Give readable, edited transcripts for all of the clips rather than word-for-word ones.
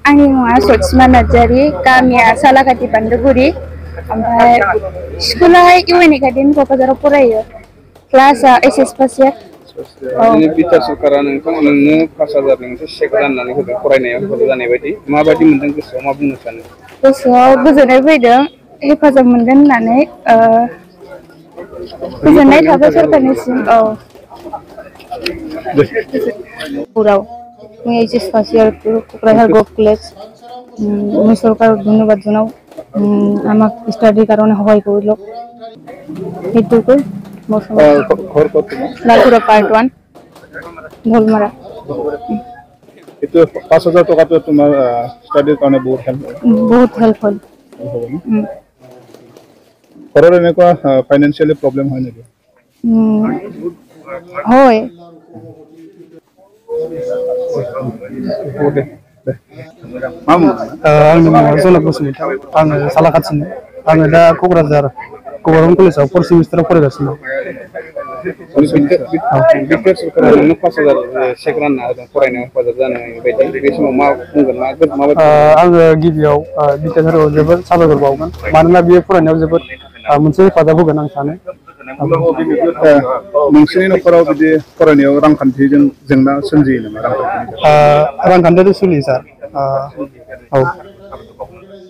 आंनि मुङा सत्सिमा नार्जारि गामिया सालाकाटि बान्दोगुरि ओमफ्राय स्कुलाहाय इउएन एकाडेमि क'क्राझाराव फरायो क्लासआ एस फार्स्ट इयार दिनै बिटिआर सरकारा नोंनो 5,000 मोनसे चेक राननानै होदों फरायनायाव हेफाजाब जानाय बायदि माबायदि मोनदों गोसोआव मा बुंनो सानो गोसोआव गोजोननाय फैदों हेफाजाब मोनगोन होननानै गोजोननाय थाबाय सरकारनिसिम পুরাও मैं HS first year Kokrajhar गभ college मैं सरकार धन्यबाद जनाও আমাক স্টাডিৰ কাৰণে সহায় কৰিলো সেইটোকৈ ঘৰ ক'ত তোমাৰ লালপুৰা পাৰ্ট 1 ঢোলমাৰা এইটো 5,000 টকাটো তোমাৰ ষ্টাডিৰ কাৰণে বহুত হেল্প হ'ল ঘৰৰ এনেকুৱা ফাইনেন্সিয়েলি প্ৰব্লেম হয় নেকি হয় आंनि मुङा जनक बसुमतारी आङो सालाकाटिनि आङो दा क'क्राझार गभर्नमेन्ट कलेजाव 4 सेमिस्टाराव फरायगासिनो बिटिआर सरकारा नोंनो 5,000 चेक रानना होदों फरायनायाव हेफाजाब जानाय बायदि बे समाव मा बुंगोन माबायदि आङो गिबियाव बिटिआर सरकारखौ जोबोद साबायखर बावगोन मानोना बियो फरायनायाव जोबोद मोनसे हेफाजाब होगोन आं सानो नोंसिनि न'खराव बिदि फरायनायाव रांखान्थिजों जेंना सोमजियो नामा रांखान्थियाथ' सोलियो सार औ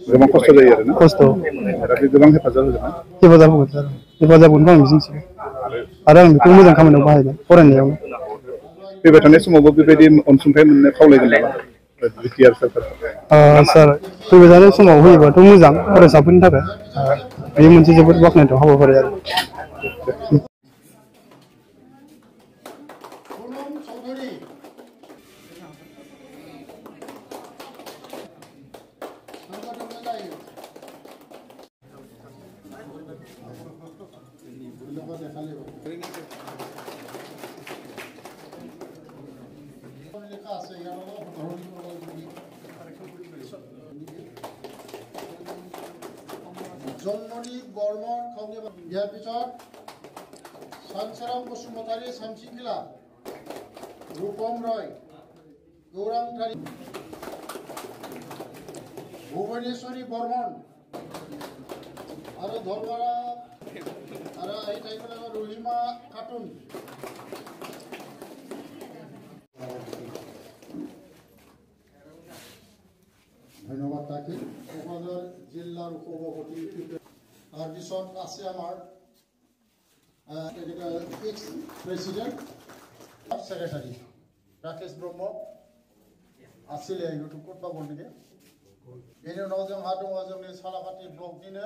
गोबां खस्थ' जायो आरो ना खस्थ' गोबां हेफाजाब होगोन सार हेफाजाब होगोनखौ आं मिजिंथियो आरो आं बेखौ मोजां खामानियाव बाहायगोन फरायनायावनो फैबाय थानाय समावबो बेबायदि अनसुंथाइ मोननो खावलायगोन नामा बिटिआर सरकारखौ सार फैबाय थानाय समाव होयोबाथ' मोजां फरायसाफोरनि थाखाय बेयो मोनसे जोबोद बाख्नायथाव हाबाफारि आरो জন্মনি বর্মন খংগে ইয়াৰ পিছত শান্তৰাম বসুমতাৰী শামসিংখিলা ৰূপম ৰয় গৌৰাংধাৰী ভুৱনেশ্বৰী বৰ্মন আৰু ধলৱাৰা আৰু এই টাইপৰ ৰহিমা খাতুন ধন্যবাদ তাকে কক্ৰাঝাৰ জিলাৰ উপসভাপতি তাৰপিছত আছে আমাৰ এক্স প্ৰেচিডেণ্ট ছেক্ৰেটাৰী राकेश ब्रह्म आसिले इउटुब कोड बागोन नेके बेनि उनाव जोंहा दङ जोंनि सालाकाटि ब्लकनिनो